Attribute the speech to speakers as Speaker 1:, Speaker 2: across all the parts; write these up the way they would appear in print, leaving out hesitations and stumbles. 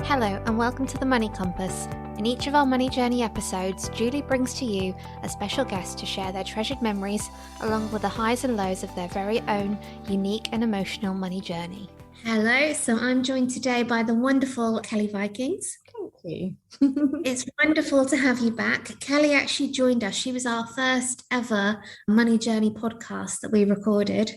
Speaker 1: Hello and welcome to the Money Compass. In each of our Money Journey episodes, Julie brings to you a special guest to share their treasured memories along with the highs and lows of their very own unique and emotional money journey. Hello, so I'm joined today by the wonderful Kelly Vikings.
Speaker 2: Thank you.
Speaker 1: It's wonderful to have you back. Kelly actually joined us. She was our first ever Money Journey podcast that we recorded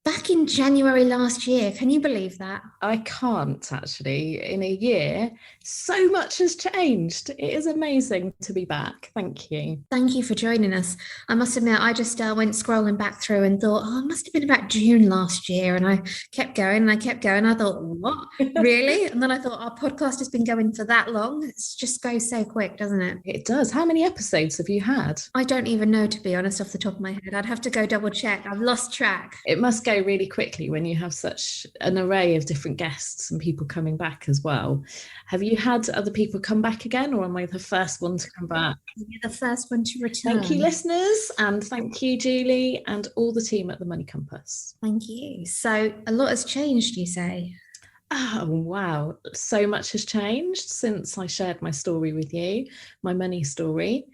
Speaker 1: back in January last year. Can you believe that?
Speaker 2: I can't actually. In a year, so much has changed. It is amazing to be back. Thank you.
Speaker 1: Thank you for joining us. I must admit, I just went scrolling back through and thought, it must have been about June last year. And I kept going and I kept going. I thought, what? Really? And then I thought, our podcast has been going for that long. It just goes so quick, doesn't it?
Speaker 2: It does. How many episodes have you had?
Speaker 1: I don't even know, to be honest, off the top of my head. I'd have to go double check. I've lost track.
Speaker 2: It must go really quickly when you have such an array of different guests and people coming back as well. Have you had other people come back again, or am I the first one to come back?
Speaker 1: You're the first one to return.
Speaker 2: Thank you, listeners, and thank you, Julie, and all the team at the Money Compass.
Speaker 1: Thank you. So a lot has changed, you say?
Speaker 2: Oh, wow. So much has changed since I shared my story with you, my money story.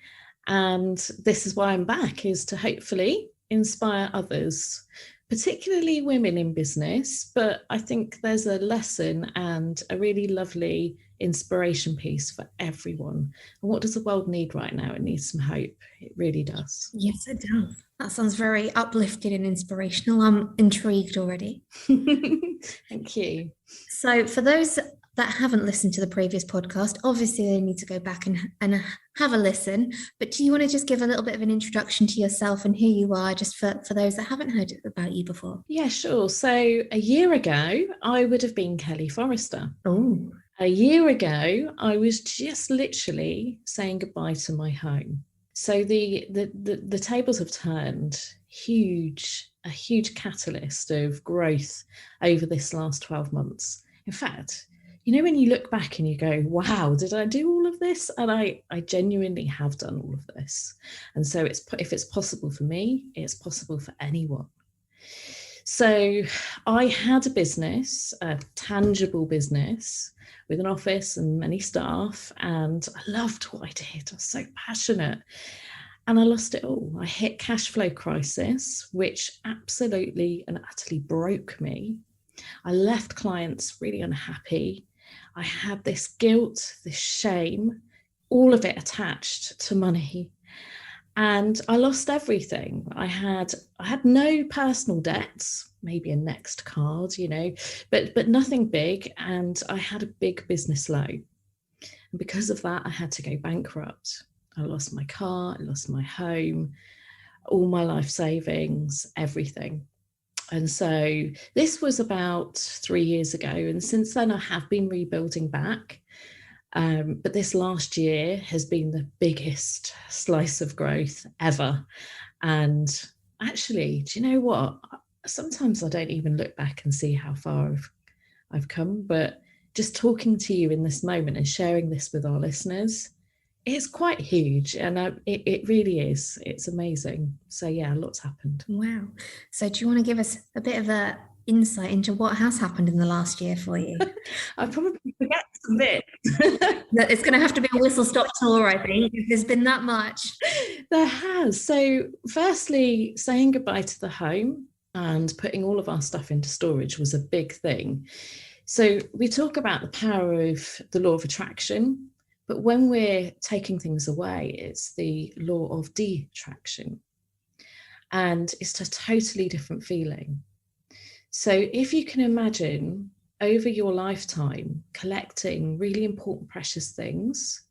Speaker 2: And this is why I'm back, is to hopefully inspire others, particularly women in business. But I think there's a lesson and a really lovely inspiration piece for everyone. And what does the world need right now? It needs some hope. It really does.
Speaker 1: Yes, it does. That sounds very uplifting and inspirational. I'm intrigued already.
Speaker 2: Thank you.
Speaker 1: So for those that haven't listened to the previous podcast, obviously they need to go back and have a listen. But do you want to just give a little bit of an introduction to yourself and who you are, just for those that haven't heard about you before?
Speaker 2: Yeah, sure. So a year ago, I would have been Kelly Forrester.
Speaker 1: Oh.
Speaker 2: A year ago, I was just literally saying goodbye to my home. So the tables have turned. A huge catalyst of growth over this last 12 months. In fact, you know, when you look back and you go, wow, did I do all of this? And I genuinely have done all of this. And so if it's possible for me, it's possible for anyone. So I had a business, a tangible business with an office and many staff, and I loved what I did. I was so passionate. And I lost it all. I hit cash flow crisis, which absolutely and utterly broke me. I left clients really unhappy. I had this guilt, this shame, all of it attached to money. And I lost everything. I had no personal debts, maybe a Next card, you know, but nothing big. And I had a big business loan. And because of that, I had to go bankrupt. I lost my car, I lost my home, all my life savings, everything. And so this was about 3 years ago. And since then, I have been rebuilding back. But this last year has been the biggest slice of growth ever. And actually, do you know what? Sometimes I don't even look back and see how far I've come. But just talking to you in this moment and sharing this with our listeners, it's quite huge, and it really is. It's amazing. So yeah, lots happened.
Speaker 1: Wow. So do you want to give us a bit of a insight into what has happened in the last year for you?
Speaker 2: I probably forget some bits.
Speaker 1: It's going to have to be a whistle-stop tour, I think. There's been that much.
Speaker 2: There has. So firstly, saying goodbye to the home and putting all of our stuff into storage was a big thing. So we talk about the power of the law of attraction. But when we're taking things away, it's the law of detraction. And it's a totally different feeling. So if you can imagine over your lifetime collecting really important, precious things,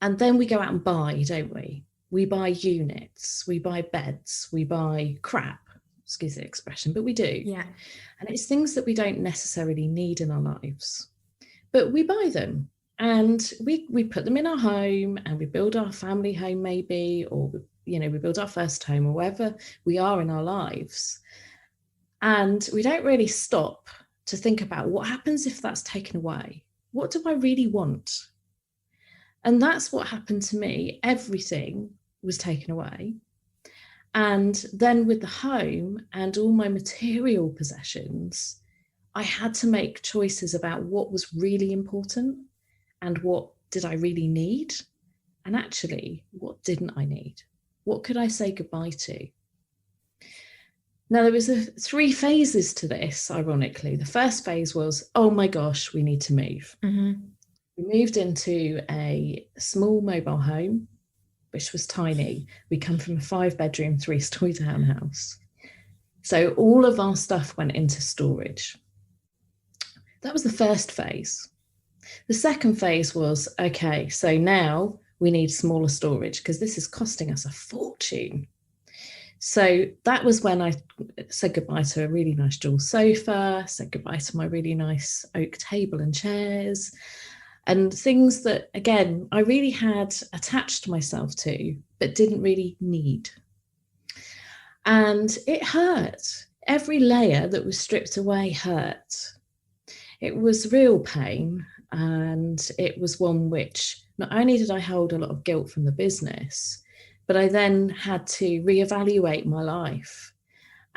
Speaker 2: and then we go out and buy, don't we? We buy units, we buy beds, we buy crap, excuse the expression, but we do.
Speaker 1: Yeah.
Speaker 2: And it's things that we don't necessarily need in our lives, but we buy them. And we put them in our home and we build our family home maybe, or, you know, we build our first home or wherever we are in our lives. And we don't really stop to think about what happens if that's taken away. What do I really want? And that's what happened to me. Everything was taken away. And then with the home and all my material possessions, I had to make choices about what was really important and what did I really need, and actually what didn't I need, what could I say goodbye to. Now, there was 3 phases to this, ironically. The first phase was, oh my gosh, we need to move.
Speaker 1: Mm-hmm.
Speaker 2: We moved into a small mobile home, which was tiny. We come from a 5-bedroom, 3-story townhouse. So all of our stuff went into storage. That was the first phase. The second phase was, okay, so now we need smaller storage because this is costing us a fortune. So that was when I said goodbye to a really nice dual sofa, said goodbye to my really nice oak table and chairs, and things that, again, I really had attached myself to, but didn't really need. And it hurt. Every layer that was stripped away hurt. It was real pain. And it was one which not only did I hold a lot of guilt from the business, but I then had to reevaluate my life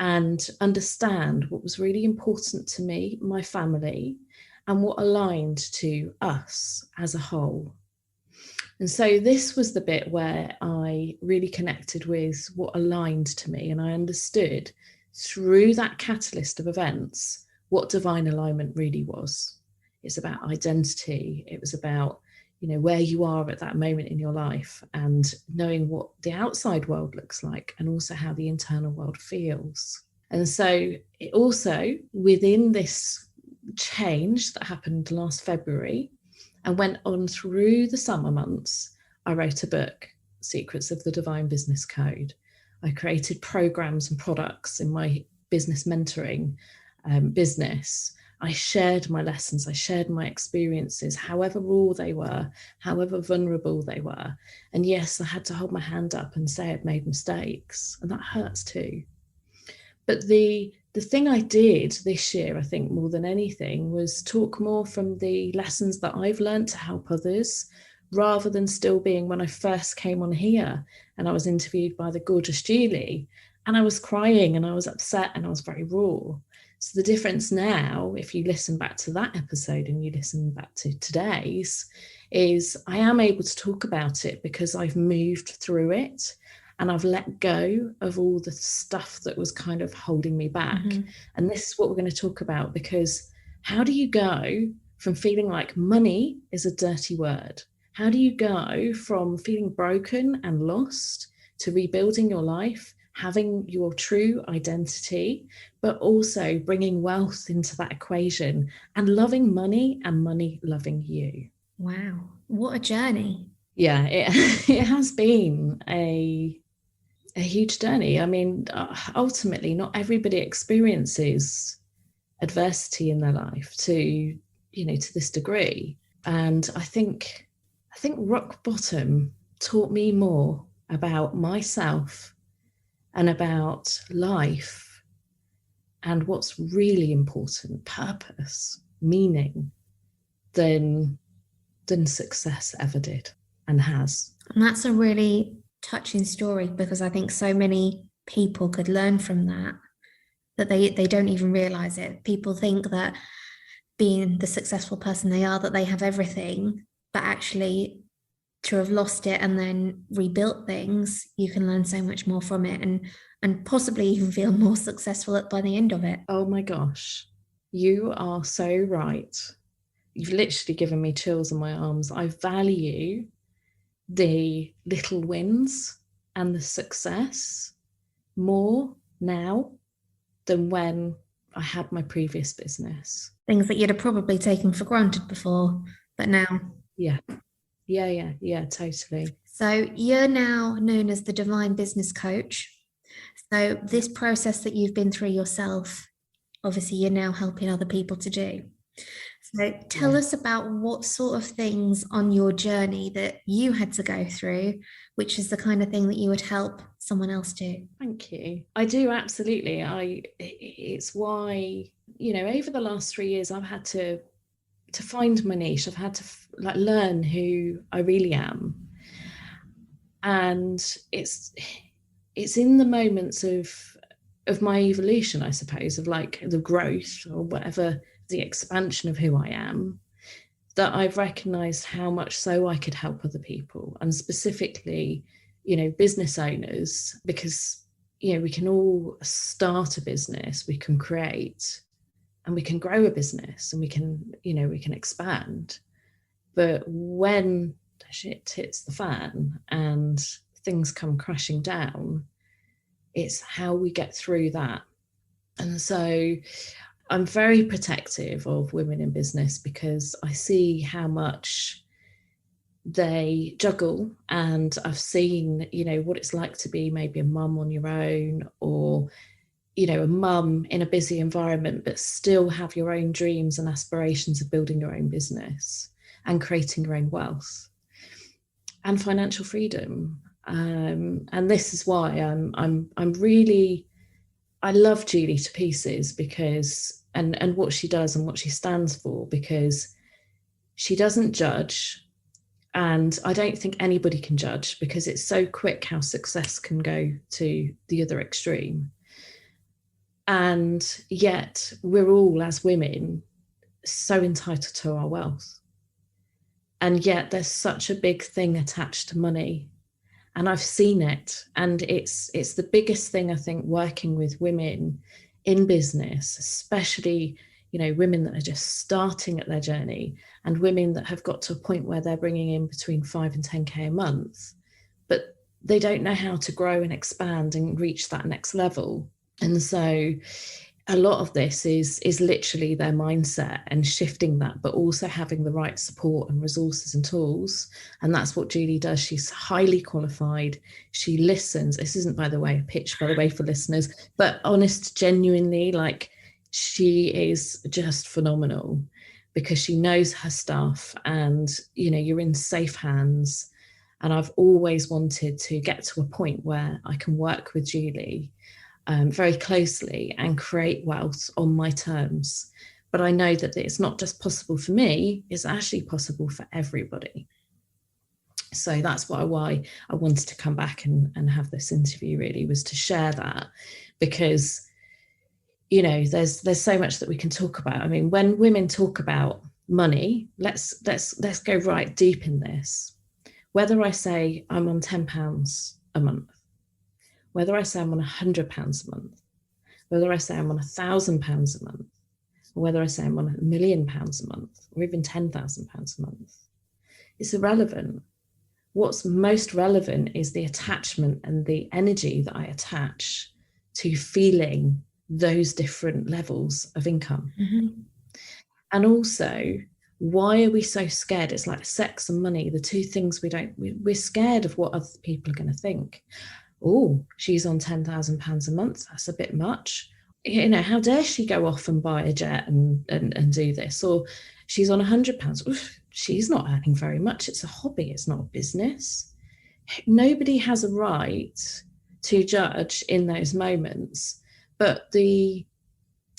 Speaker 2: and understand what was really important to me, my family, and what aligned to us as a whole. And so this was the bit where I really connected with what aligned to me, and I understood through that catalyst of events what divine alignment really was. It's about identity. It was about, where you are at that moment in your life and knowing what the outside world looks like and also how the internal world feels. And so it also, within this change that happened last February and went on through the summer months, I wrote a book, Secrets of the Divine Business Code. I created programs and products in my business mentoring business. I shared my lessons, I shared my experiences, however raw they were, however vulnerable they were. And yes, I had to hold my hand up and say I'd made mistakes, and that hurts too. But the thing I did this year, I think more than anything, was talk more from the lessons that I've learned to help others, rather than still being when I first came on here and I was interviewed by the gorgeous Julie, and I was crying and I was upset and I was very raw. So the difference now, if you listen back to that episode and you listen back to today's, is I am able to talk about it because I've moved through it and I've let go of all the stuff that was kind of holding me back. Mm-hmm. And this is what we're going to talk about, because how do you go from feeling like money is a dirty word? How do you go from feeling broken and lost to rebuilding your life, having your true identity, but also bringing wealth into that equation and loving money and money loving you?
Speaker 1: Wow, what a journey.
Speaker 2: Yeah, it has been a huge journey. I mean, ultimately, not everybody experiences adversity in their life to this degree. And I think rock bottom taught me more about myself and about life and what's really important, purpose, meaning, than success ever did and has.
Speaker 1: And that's a really touching story, because I think so many people could learn from that they don't even realize it. People think that being the successful person they are, that they have everything, but actually to have lost it and then rebuilt things, you can learn so much more from it and possibly even feel more successful by the end of it.
Speaker 2: Oh my gosh, you are so right. You've literally given me chills on my arms. I value the little wins and the success more now than when I had my previous business.
Speaker 1: Things that you'd have probably taken for granted before, but now.
Speaker 2: Yeah, totally.
Speaker 1: So you're now known as the Divine Business Coach. So this process that you've been through yourself, obviously you're now helping other people to do. So tell us about what sort of things on your journey that you had to go through, which is the kind of thing that you would help someone else do.
Speaker 2: Thank you. I do, absolutely. It's why, over the last 3 years, I've had to find my niche. I've had to learn who I really am. And it's in the moments of of my evolution, I suppose, of like the growth or whatever, the expansion of who I am, that I've recognized how much so I could help other people, and specifically, business owners, because, we can all start a business, we can create, and we can grow a business, and we can expand. But when the shit hits the fan and things come crashing down, it's how we get through that. And so I'm very protective of women in business, because I see how much they juggle, and I've seen, what it's like to be maybe a mum on your own, or, a mum in a busy environment, but still have your own dreams and aspirations of building your own business and creating your own wealth and financial freedom. And this is why I'm really, I love Julie to pieces, because and what she does and what she stands for, because she doesn't judge, and I don't think anybody can judge, because it's so quick how success can go to the other extreme. And yet we're all, as women, so entitled to our wealth, and yet there's such a big thing attached to money. And I've seen it, and it's the biggest thing, I think, working with women in business, especially, women that are just starting at their journey, and women that have got to a point where they're bringing in between 5 and 10K a month, but they don't know how to grow and expand and reach that next level. And so a lot of this is literally their mindset and shifting that, but also having the right support and resources and tools. And that's what Julie does. She's highly qualified. She listens. This isn't, by the way, a pitch, by the way, for listeners, but honest, genuinely, like, she is just phenomenal, because she knows her stuff, and, you're in safe hands. And I've always wanted to get to a point where I can work with Julie very closely and create wealth on my terms. But I know that it's not just possible for me, it's actually possible for everybody. So that's why I wanted to come back and have this interview, really, was to share that, because, there's so much that we can talk about. I mean, when women talk about money, let's go right deep in this. Whether I say I'm on £10 a month, whether I say I'm on £100 a month, whether I say I'm on £1,000 a month, or whether I say I'm on £1 million a month, or even £10,000 a month, it's irrelevant. What's most relevant is the attachment and the energy that I attach to feeling those different levels of income.
Speaker 1: Mm-hmm.
Speaker 2: And also, why are we so scared? It's like sex and money, the two things we're scared of what other people are going to think. Oh, she's on £10,000 a month. That's a bit much. How dare she go off and buy a jet and do this? Or she's on £100. Oof, she's not earning very much. It's a hobby. It's not a business. Nobody has a right to judge in those moments. But the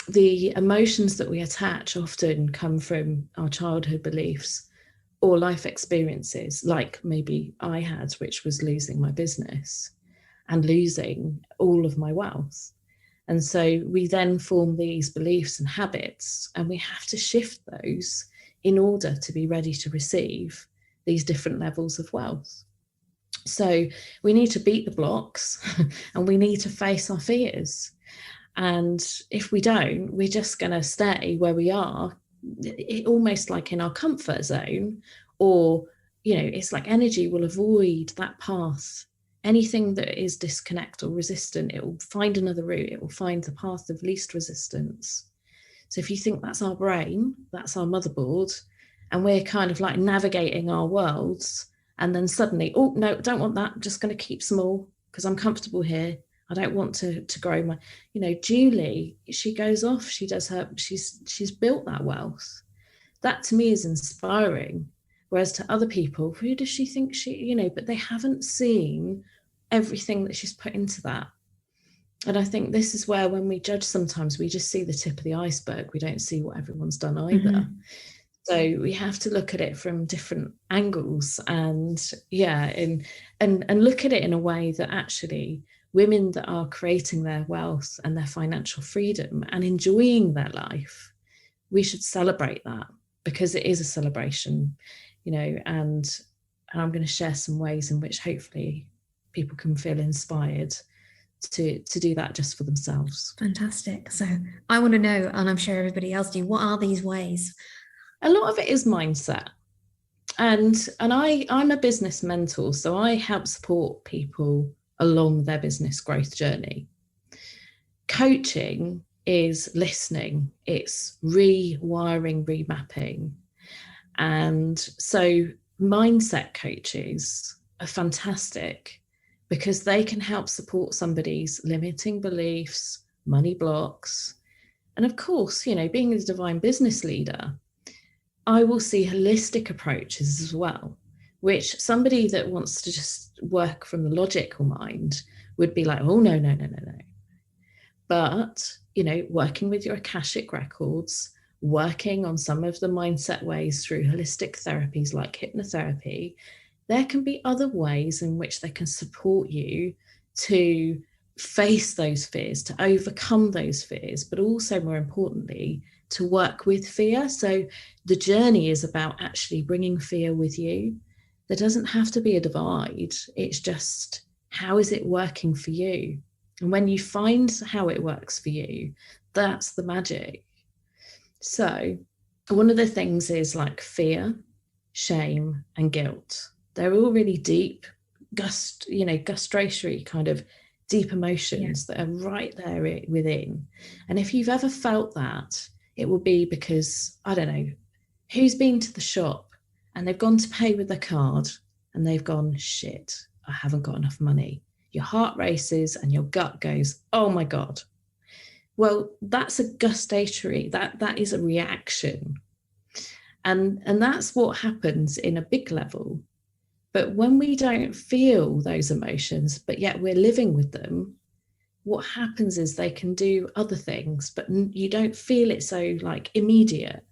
Speaker 2: emotions that we attach often come from our childhood beliefs or life experiences, like maybe I had, which was losing my business and losing all of my wealth. And so we then form these beliefs and habits, and we have to shift those in order to be ready to receive these different levels of wealth. So we need to beat the blocks and we need to face our fears. And if we don't, we're just going to stay where we are, almost like in our comfort zone, or, it's like energy will avoid that path. Anything that is disconnect or resistant, it will find another route. It will find the path of least resistance. So if you think that's our brain, that's our motherboard, and we're kind of like navigating our worlds, and then suddenly, oh, no, don't want that. I'm just going to keep small because I'm comfortable here. I don't want to grow my, Julie, she goes off, she's built that wealth. That to me is inspiring. Whereas to other people, who does she think but they haven't seen everything that she's put into that. And I think this is where, when we judge, sometimes we just see the tip of the iceberg. We don't see what everyone's done either. Mm-hmm. So we have to look at it from different angles, and look at it in a way that actually women that are creating their wealth and their financial freedom and enjoying their life, we should celebrate that, because it is a celebration, and I'm going to share some ways in which hopefully people can feel inspired to do that just for themselves.
Speaker 3: Fantastic. So I want to know, and I'm sure everybody else do, what are these ways?
Speaker 2: A lot of it is mindset. And I'm a business mentor, so I help support people along their business growth journey. Coaching is listening, it's rewiring, remapping. And so mindset coaches are fantastic because they can help support somebody's limiting beliefs, money blocks. And of course, being a divine business leader, I will see holistic approaches as well, which somebody that wants to just work from the logical mind would be like, oh, no. But, working with your Akashic records, working on some of the mindset ways through holistic therapies like hypnotherapy, there can be other ways in which they can support you to face those fears, to overcome those fears, but also more importantly, to work with fear. So the journey is about actually bringing fear with you. There doesn't have to be a divide. It's just, how is it working for you? And when you find how it works for you, that's the magic. So one of the things is like fear, shame, and guilt. They're all really deep, gustatory kind of deep emotions that are right there within. And if you've ever felt that, it will be because, I don't know, who's been to the shop and they've gone to pay with their card and they've gone, shit, I haven't got enough money. Your heart races and your gut goes, oh my God. Well, that's a gustatory, that is a reaction. And that's what happens in a big level. But when we don't feel those emotions, but yet we're living with them, what happens is they can do other things, but you don't feel it so like immediate.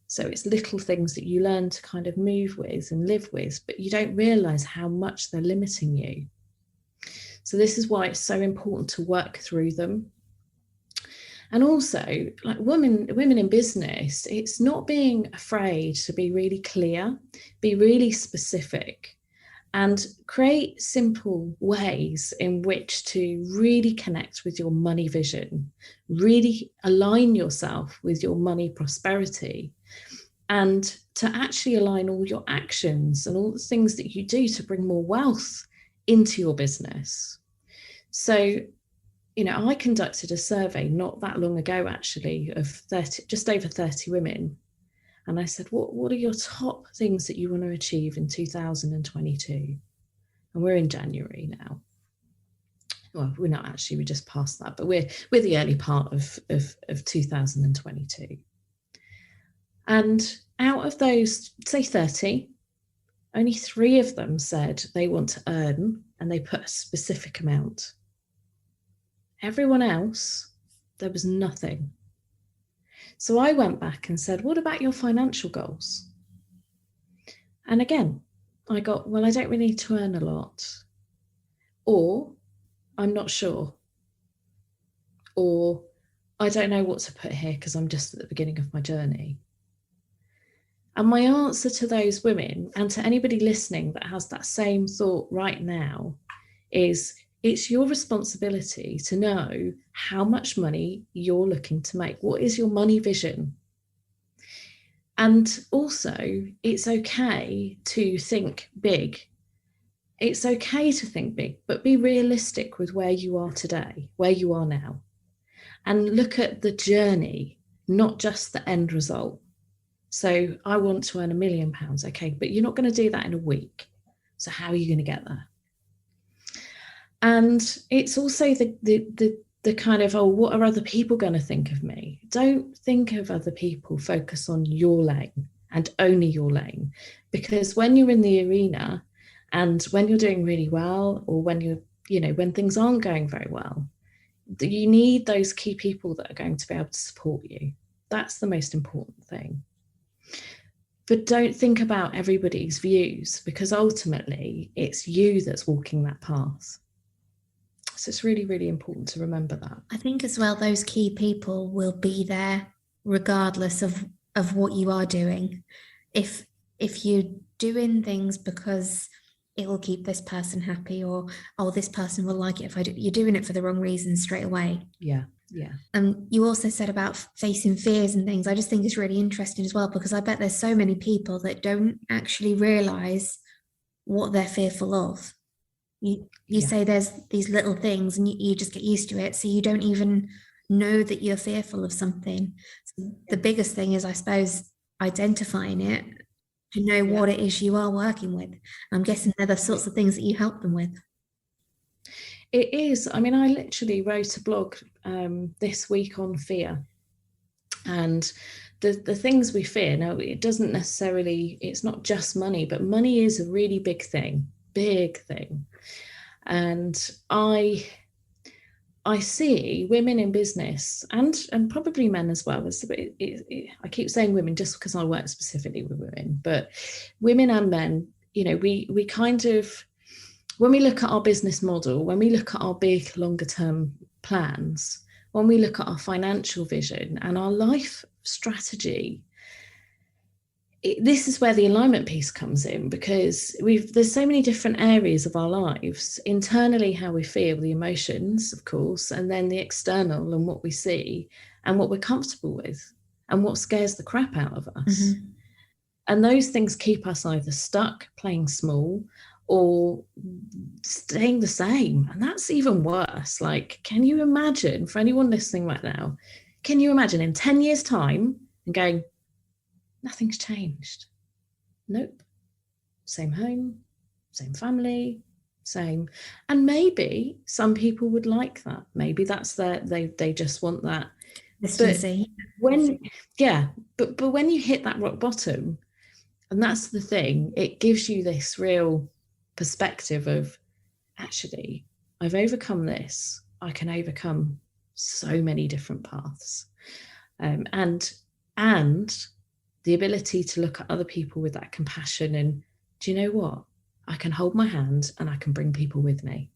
Speaker 2: So it's little things that you learn to kind of move with and live with, but you don't realize how much they're limiting you. So this is why it's so important to work through them. And also, like women in business, it's not being afraid to be really clear, be really specific, and create simple ways in which to really connect with your money vision, really align yourself with your money prosperity, and to actually align all your actions and all the things that you do to bring more wealth into your business. So, I conducted a survey not that long ago, actually, of just over 30 women. And I said, what are your top things that you want to achieve in 2022? And we're in January now. Well, we're not actually, we just passed that, but we're the early part of 2022. And out of those, say 30, only 3 of them said they want to earn, and they put a specific amount. Everyone else, there was nothing. So I went back and said, what about your financial goals? And again, I got, well, I don't really need to earn a lot. Or I'm not sure. Or I don't know what to put here because I'm just at the beginning of my journey. And my answer to those women, and to anybody listening that has that same thought right now, is it's your responsibility to know how much money you're looking to make. What is your money vision? And also, it's okay to think big. It's okay to think big, but be realistic with where you are today, where you are now. And look at the journey, not just the end result. So I want to earn £1 million. Okay, but you're not going to do that in a week. So how are you going to get there? And it's also the kind of, oh, what are other people going to think of me? Don't think of other people, focus on your lane and only your lane. Because when you're in the arena and when you're doing really well, or when when things aren't going very well, you need those key people that are going to be able to support you. That's the most important thing. But don't think about everybody's views, because ultimately it's you that's walking that path. So it's really, really important to remember that.
Speaker 3: I think as well, those key people will be there regardless of what you are doing. If you're doing things because it will keep this person happy, or oh, this person will like it if I do, you're doing it for the wrong reasons straight away.
Speaker 2: Yeah.
Speaker 3: And you also said about facing fears and things. I just think it's really interesting as well, because I bet there's so many people that don't actually realize what they're fearful of. You say there's these little things and you just get used to it, so you don't even know that you're fearful of something. So the biggest thing is, I suppose, identifying it, to know what it is you are working with. I'm guessing they're the sorts of things that you help them with.
Speaker 2: It is. I mean, I literally wrote a blog this week on fear, and the things we fear. Now, it doesn't necessarily, it's not just money, but money is a really big thing. And I see women in business, and probably men as well. I keep saying women just because I work specifically with women, but women and men, we kind of, when we look at our business model, when we look at our big longer term plans, when we look at our financial vision and our life strategy, this is where the alignment piece comes in, because there's so many different areas of our lives. Internally, how we feel, the emotions, of course, and then the external and what we see and what we're comfortable with and what scares the crap out of us.
Speaker 3: Mm-hmm.
Speaker 2: And those things keep us either stuck playing small or staying the same. And that's even worse. Like, can you imagine, for anyone listening right now, can you imagine in 10 years' time and going, nothing's changed? Nope. Same home, same family, same. And maybe some people would like that. Maybe that's they just want that. But when you hit that rock bottom, and that's the thing, it gives you this real perspective of, actually, I've overcome this. I can overcome so many different paths. And the ability to look at other people with that compassion, and do you know what? I can hold my hand and I can bring people with me.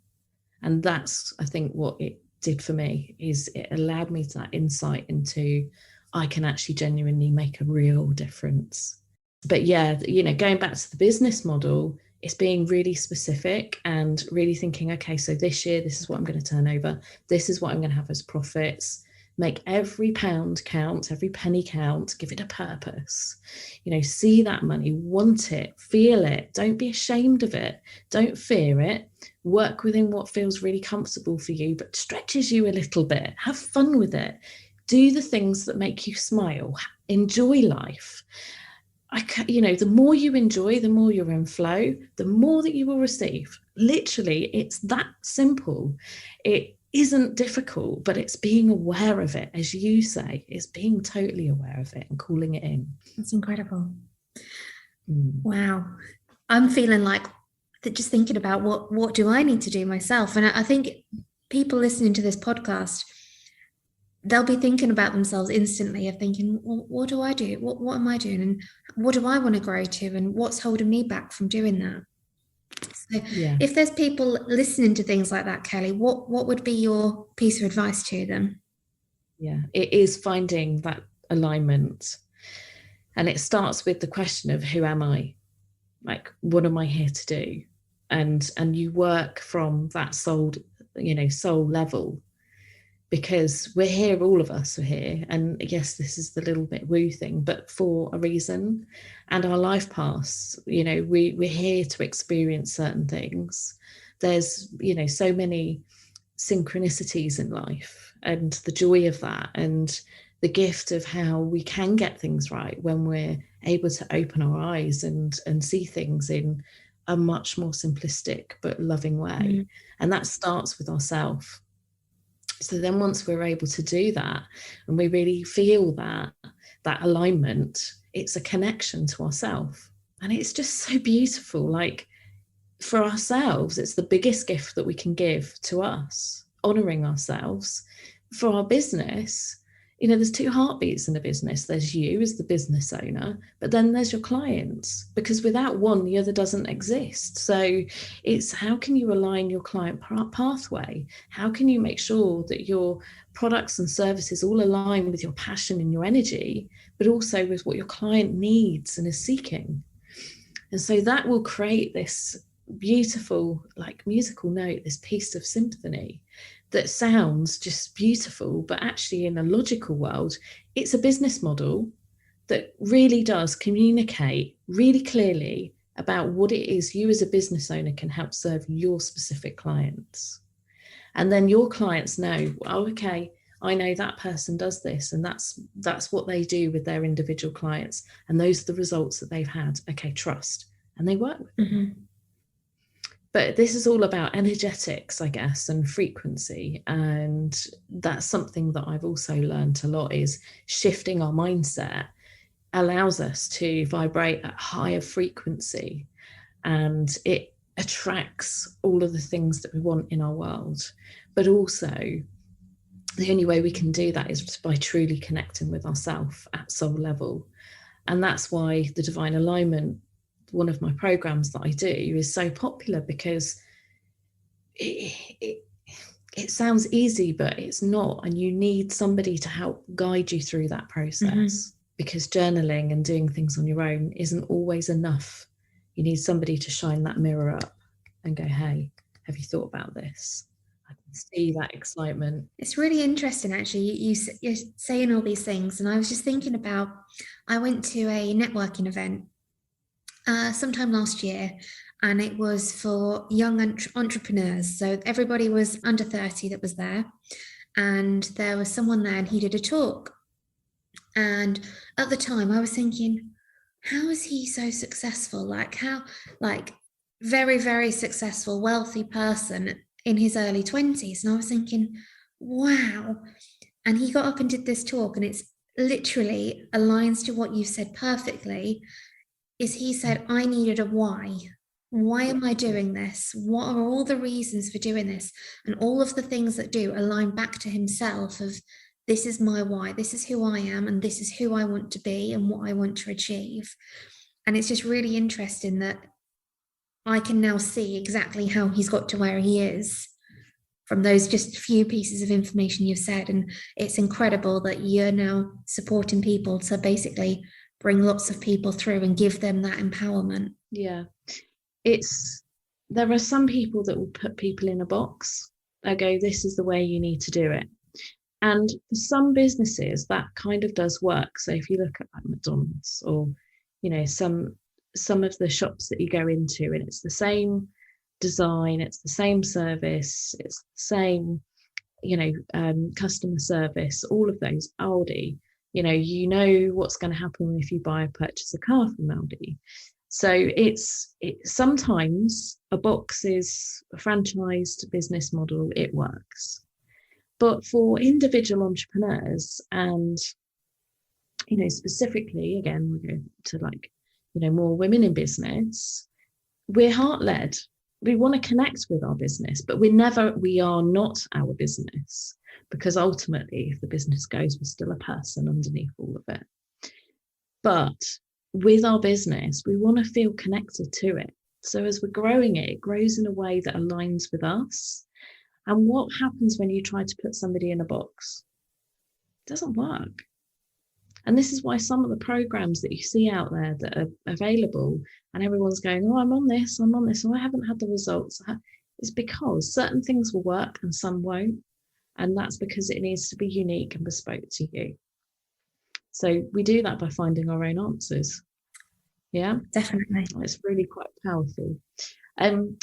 Speaker 2: And that's, I think, what it did for me, is it allowed me that insight into, I can actually genuinely make a real difference. But yeah, going back to the business model, it's being really specific and really thinking, okay, so this year, this is what I'm going to turn over. This is what I'm going to have as profits. Make every pound count, every penny count, give it a purpose. See that money, want it, feel it. Don't be ashamed of it. Don't fear it. Work within what feels really comfortable for you, but stretches you a little bit. Have fun with it. Do the things that make you smile. Enjoy life. The more you enjoy, the more you're in flow, the more that you will receive. Literally, it's that simple. It isn't difficult, but it's being aware of it, as you say. It's being totally aware of it and calling it in.
Speaker 3: That's incredible. Wow. I'm feeling like just thinking about what do I need to do myself? And I think people listening to this podcast, they'll be thinking about themselves instantly, of thinking, well, what do I do? What am I doing? And what do I want to grow to? And what's holding me back from doing that? So if there's people listening to things like that, Kelly, what would be your piece of advice to them?
Speaker 2: Yeah, it is finding that alignment. And it starts with the question of, who am I? Like, what am I here to do? And you work from that soul level, because we're here, all of us are here. And yes, this is the little bit woo thing, but for a reason. And our life paths, we're here to experience certain things. There's, so many synchronicities in life, and the joy of that, and the gift of how we can get things right when we're able to open our eyes and see things in a much more simplistic but loving way. And that starts with ourselves. So then once we're able to do that, and we really feel that alignment, it's a connection to ourselves. And it's just so beautiful. Like, for ourselves, it's the biggest gift that we can give to us, honoring ourselves. For our business, there's two heartbeats in a business. There's you as the business owner, but then there's your clients, because without one, the other doesn't exist. So it's, how can you align your client pathway? How can you make sure that your products and services all align with your passion and your energy, but also with what your client needs and is seeking? And so that will create this beautiful, like, musical note, this piece of symphony that sounds just beautiful, but actually in a logical world, it's a business model that really does communicate really clearly about what it is you as a business owner can help serve your specific clients. And then your clients know, oh, okay, I know that person does this, and that's what they do with their individual clients, and those are the results that they've had. Okay, trust, and they work with them. But this is all about energetics, I guess, and frequency. And that's something that I've also learned a lot, is shifting our mindset allows us to vibrate at higher frequency, and it attracts all of the things that we want in our world. But also, the only way we can do that is by truly connecting with ourselves at soul level. And that's why the Divine Alignment, one of my programs that I do, is so popular, because it sounds easy, but it's not. And you need somebody to help guide you through that process, because journaling and doing things on your own isn't always enough. You need somebody to shine that mirror up and go, hey, have you thought about this? I can see that excitement.
Speaker 3: It's really interesting, actually. You're saying all these things, and I was just thinking about, I went to a networking event sometime last year, and it was for young entrepreneurs. So everybody was under 30 that was there, and there was someone there, and he did a talk. And at the time I was thinking, how is he so successful? Very, very successful, wealthy person in his early 20s. And I was thinking, wow. And he got up and did this talk, and it's literally aligns to what you said perfectly. Is he said, I needed a why. Why am I doing this? What are all the reasons for doing this? And all of the things that do align back to himself of, this is my why, this is who I am, and this is who I want to be and what I want to achieve. And it's just really interesting that I can now see exactly how he's got to where he is from those just few pieces of information you've said. And it's incredible that you're now supporting people to basically bring lots of people through and give them that empowerment.
Speaker 2: Yeah. There are some people that will put people in a box. They go, this is the way you need to do it. And for some businesses, that kind of does work. So if you look at like McDonald's, or, some of the shops that you go into, and it's the same design, it's the same service, it's the same, customer service, all of those. Aldi, you know what's going to happen if you purchase a car from Aldi. So it's sometimes a box is a franchised business model, it works. But for individual entrepreneurs, and specifically, again, we go to more women in business, we're heart-led. We want to connect with our business, but we are not our business, because ultimately, if the business goes, we're still a person underneath all of it. But with our business, we want to feel connected to it. So as we're growing it, it grows in a way that aligns with us. And what happens when you try to put somebody in a box? It doesn't work. And this is why some of the programs that you see out there that are available, and everyone's going, oh, I'm on this, oh, I haven't had the results. It's because certain things will work and some won't. And that's because it needs to be unique and bespoke to you. So we do that by finding our own answers. Yeah,
Speaker 3: definitely.
Speaker 2: It's really quite powerful.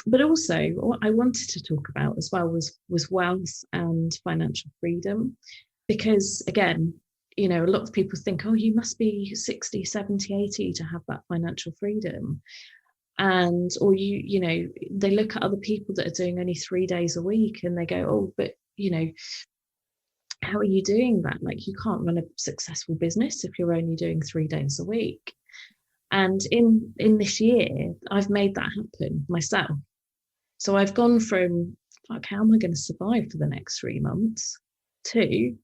Speaker 2: But also what I wanted to talk about as well was wealth and financial freedom, because again, a lot of people think, oh, you must be 60, 70, 80 to have that financial freedom. And, or they look at other people that are doing only 3 days a week, and they go, oh, but how are you doing that? Like, you can't run a successful business if you're only doing 3 days a week. And in this year, I've made that happen myself. So I've gone from, how am I going to survive for the next 3 months, to,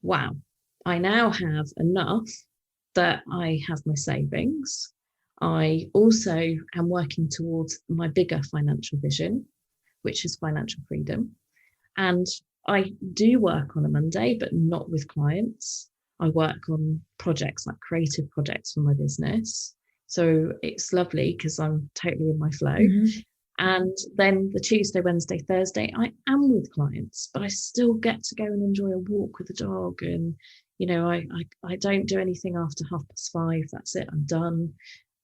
Speaker 2: wow, I now have enough that I have my savings. I also am working towards my bigger financial vision, which is financial freedom. And I do work on a Monday, but not with clients. I work on projects, like creative projects for my business. So it's lovely because I'm totally in my flow.
Speaker 3: Mm-hmm.
Speaker 2: And then the Tuesday, Wednesday, Thursday, I am with clients, but I still get to go and enjoy a walk with the dog. And, you know, I don't do anything after 5:30. That's it, I'm done.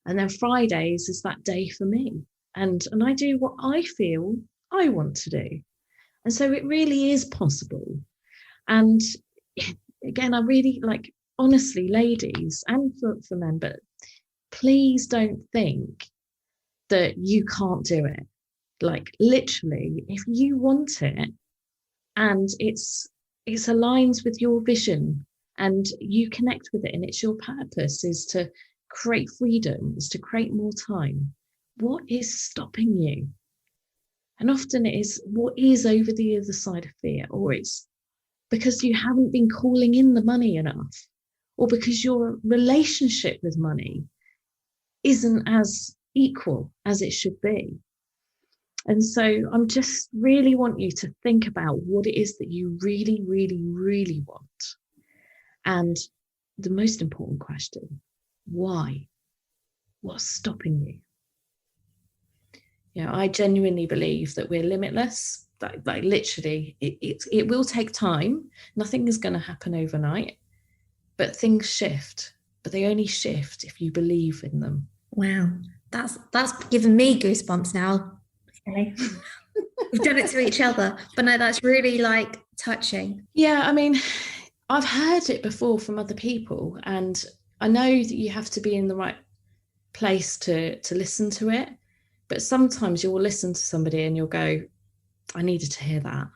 Speaker 2: And then Fridays is that day for me. And I do what I feel I want to do. And so it really is possible. And again, I really like, honestly, ladies, and for men, but please don't think that you can't do it. Like, literally, if you want it and it's aligns with your vision and you connect with it and it's your purpose is to create freedom, is to create more time, what is stopping you? And often it is what is over the other side of fear, or it's because you haven't been calling in the money enough, or because your relationship with money isn't as equal as it should be. And so I'm just really want you to think about what it is that you really, really, really want. And the most important question, why? What's stopping you? You know, I genuinely believe that we're limitless. Like literally, it will take time. Nothing is going to happen overnight, but things shift. But they only shift if you believe in them.
Speaker 3: Wow, that's given me goosebumps now. Okay. We've done it to each other, but no, that's really like touching.
Speaker 2: Yeah, I mean, I've heard it before from other people, and I know that you have to be in the right place to listen to it. But sometimes you'll listen to somebody and you'll go, I needed to hear that.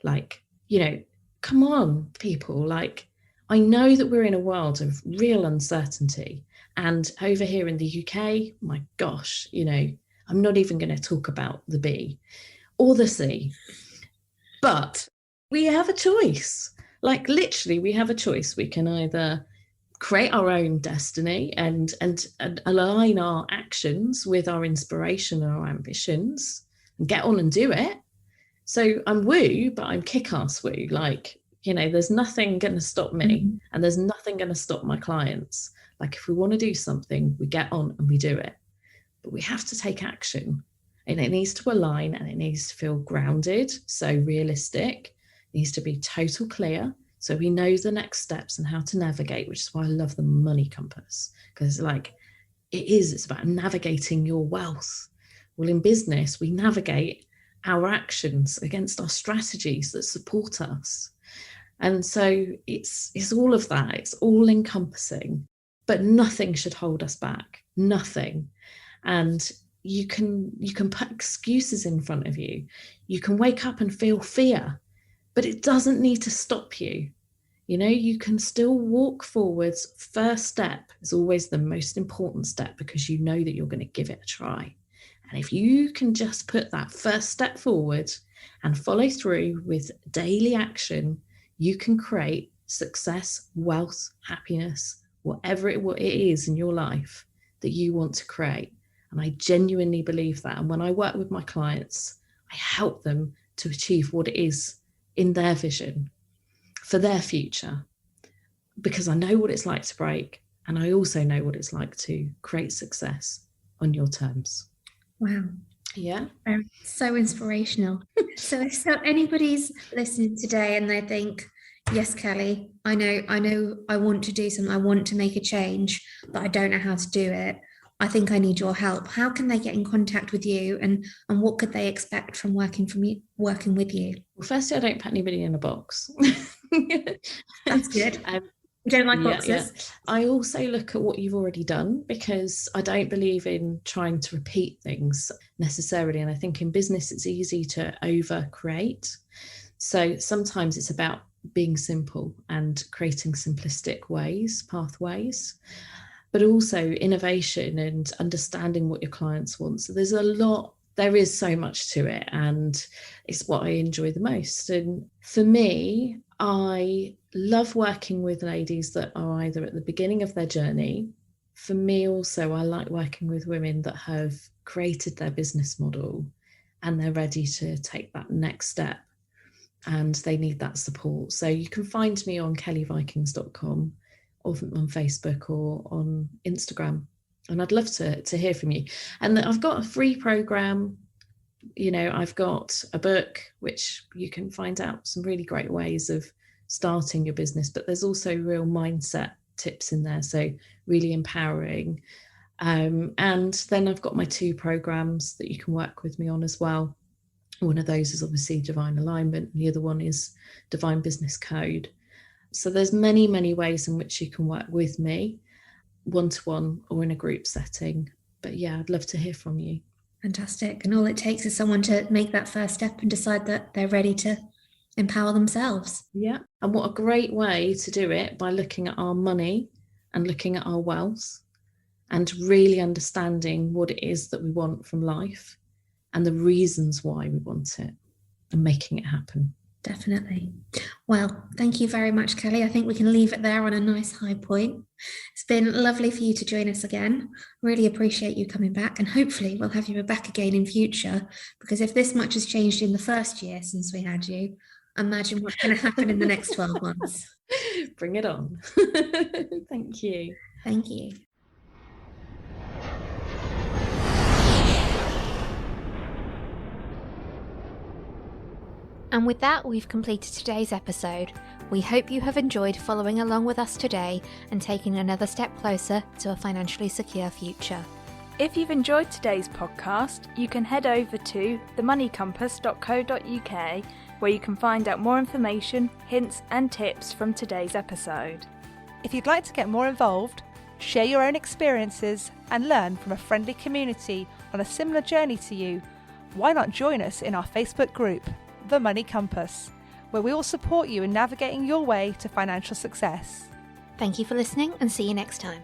Speaker 2: Like, you know, come on, people. Like, I know that we're in a world of real uncertainty. And over here in the UK, my gosh, you know, I'm not even going to talk about the B or the C. But we have a choice. Like, literally, we have a choice. We can either create our own destiny and align our actions with our inspiration and our ambitions and get on and do it. So I'm woo, but I'm kick-ass woo. Like, you know, there's nothing going to stop me, and there's nothing going to stop my clients. Like, if we want to do something, we get on and we do it. But we have to take action, and it needs to align and it needs to feel grounded, so realistic. It needs to be total clear, so we know the next steps and how to navigate, which is why I love the money compass, because like it's about navigating your wealth. Well, in business, we navigate our actions against our strategies that support us. And so it's all of that. It's all encompassing, but nothing should hold us back. Nothing. And you can put excuses in front of you. You can wake up and feel fear, but it doesn't need to stop you. You know, you can still walk forwards. First step is always the most important step, because you know that you're going to give it a try. And if you can just put that first step forward and follow through with daily action, you can create success, wealth, happiness, whatever it is in your life that you want to create. And I genuinely believe that. And when I work with my clients, I help them to achieve what it is in their vision for their future, because I know what it's like to break, and I also know what it's like to create success on your terms.
Speaker 3: Wow.
Speaker 2: Yeah.
Speaker 3: So inspirational. So if anybody's listening today and they think, yes, Kelly, I know I want to do something, I want to make a change, but I don't know how to do it. I think I need your help. How can they get in contact with you, and what could they expect from working with you?
Speaker 2: Well, firstly, I don't put anybody in a box.
Speaker 3: That's good. We don't like boxes.
Speaker 2: Yeah. I also look at what you've already done, because I don't believe in trying to repeat things necessarily. And I think in business, it's easy to over create. So sometimes it's about being simple and creating simplistic pathways, but also innovation and understanding what your clients want. So there is so much to it, and it's what I enjoy the most. And for me, I love working with ladies that are either at the beginning of their journey. For me also, I like working with women that have created their business model and they're ready to take that next step and they need that support. So you can find me on kellyvikings.com or on Facebook or on Instagram. And I'd love to hear from you. And I've got a free program. I've got a book which you can find out some really great ways of starting your business, but there's also real mindset tips in there, so really empowering. And then I've got my 2 programs that you can work with me on as well. One of those is obviously Divine Alignment, and the other one is Divine Business Code. So there's many, many ways in which you can work with me, one-to-one or in a group setting. But yeah, I'd love to hear from you.
Speaker 3: Fantastic. And all it takes is someone to make that first step and decide that they're ready to empower themselves.
Speaker 2: Yeah. And what a great way to do it, by looking at our money and looking at our wealth and really understanding what it is that we want from life and the reasons why we want it and making it happen.
Speaker 3: Definitely. Well, thank you very much, Kelly. I think we can leave it there on a nice high point. It's been lovely for you to join us again. Really appreciate you coming back, and hopefully we'll have you back again in future, because if this much has changed in the first year since we had you, imagine what's going to happen in the next 12 months.
Speaker 2: Bring it on. Thank you.
Speaker 3: Thank you.
Speaker 1: And with that, we've completed today's episode. We hope you have enjoyed following along with us today and taking another step closer to a financially secure future.
Speaker 4: If you've enjoyed today's podcast, you can head over to themoneycompass.co.uk, where you can find out more information, hints and tips from today's episode.
Speaker 5: If you'd like to get more involved, share your own experiences and learn from a friendly community on a similar journey to you, why not join us in our Facebook group, The Money Compass, where we will support you in navigating your way to financial success.
Speaker 1: Thank you for listening, and see you next time.